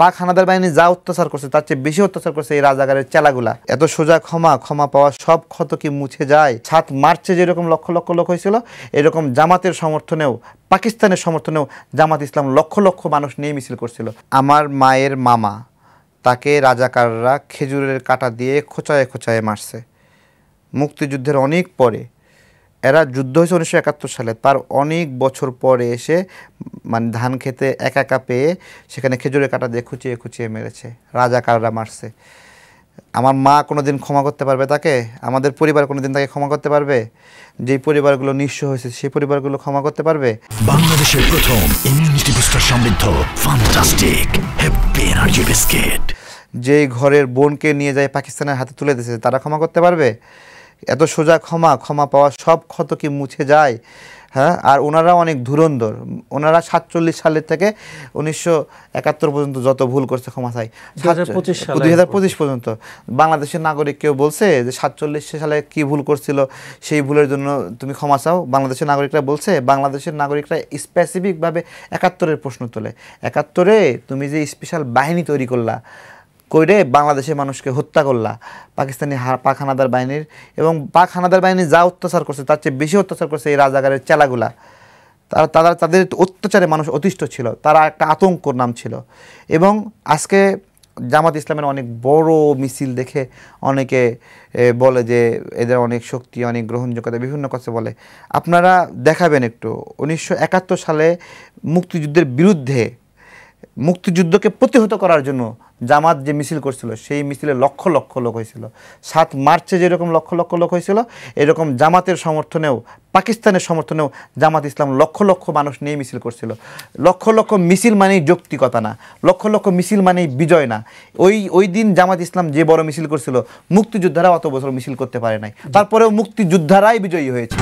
পাক হানাদার বাহিনী যা অত্যাচার করছে তার চেয়ে বেশি অত্যাচার করছে এই রাজাকারের চেলাগুলা। এত সোজা ক্ষমা পাওয়া সব ক্ষত কি মুছে যায়? 7 মার্চে যেরকম লক্ষ লক্ষ লোক হয়েছিল, এরকম জামাতের সমর্থনেও, পাকিস্তানের সমর্থনেও জামাত ইসলাম লক্ষ লক্ষ মানুষ নিয়ে মিছিল করছিল। আমার মায়ের মামা, তাকে রাজাকাররা খেজুরের কাঁটা দিয়ে খোঁচায় খোঁচায় মারছে। মুক্তিযুদ্ধের অনেক পরে, এরা যুদ্ধ হয়েছে 1971 সালে, তার অনেক বছর পরে এসে মানে ধান খেতে একা একা পেয়ে সেখানে খেজুরের কাঁটা দিয়ে খুঁচিয়ে খুঁচিয়ে মেরেছে, রাজাকাররা মারছে। আমার মা কোনোদিন ক্ষমা করতে পারবে তাকে? আমাদের পরিবার কোনোদিন তাকে ক্ষমা করতে পারবে? যেই পরিবারগুলো নিঃস্ব হয়েছে সেই পরিবারগুলো ক্ষমা করতে পারবে? বাংলাদেশের প্রথম ইমিউনিটি বুস্টার সমৃদ্ধ ফ্যান্টাস্টিক হ্যাপি এনার্জি বিস্কিট যেই ঘরের বোনকে নিয়ে যায় পাকিস্তানের হাতে তুলে দিয়েছে, তারা ক্ষমা করতে পারবে? এত সোজা ক্ষমা পাওয়া সব ক্ষত কি মুছে যায়? হ্যাঁ, আর ওনারা অনেক ধুরন্ধর। ওনারা 47 সালের থেকে 1971 পর্যন্ত যত ভুল করছে ক্ষমা চাই। 2025 পর্যন্ত বাংলাদেশের নাগরিক কেউ বলছে যে 47 সালে কি ভুল করছিল সেই ভুলের জন্য তুমি ক্ষমা চাও? বাংলাদেশের নাগরিকরা বলছে? বাংলাদেশের নাগরিকরা স্পেসিফিকভাবে 71-এর প্রশ্ন তোলে। 71-এ তুমি যে স্পেশাল বাহিনী তৈরি করলা, কইরে বাংলাদেশের মানুষকে হত্যা করলা পাকিস্তানি পাক হানাদার বাহিনীর, এবং পাক হানাদার বাহিনী যা অত্যাচার করছে তার চেয়ে বেশি অত্যাচার করছে এই রাজাকারের চেলাগুলা। তাদের অত্যাচারে মানুষ অতিষ্ঠ ছিল, তারা একটা আতঙ্কর নাম ছিল। এবং আজকে জামাত ইসলামের অনেক বড় মিছিল দেখে অনেকে বলে যে এদের অনেক শক্তি, অনেক গ্রহণযোগ্যতা, বিভিন্ন কথা বলে। আপনারা দেখাবেন একটু 1971 সালে মুক্তিযুদ্ধের বিরুদ্ধে, মুক্তিযুদ্ধকে প্রতিহত করার জন্য জামাত যে মিছিল করছিল সেই মিছিলে লক্ষ লক্ষ লোক হয়েছিল। 7 মার্চে যেরকম লক্ষ লক্ষ লোক হয়েছিল, এরকম জামাতের সমর্থনেও, পাকিস্তানের সমর্থনেও জামাত ইসলাম লক্ষ লক্ষ মানুষ নিয়ে মিছিল করছিল। লক্ষ লক্ষ মিছিল মানেই যৌক্তিকতা না, লক্ষ লক্ষ মিছিল মানেই বিজয় না। ওই দিন জামাত ইসলাম যে বড় মিছিল করছিল, মুক্তিযোদ্ধারা অত বছর মিছিল করতে পারে নাই, তারপরেও মুক্তিযোদ্ধারাই বিজয়ী হয়েছে।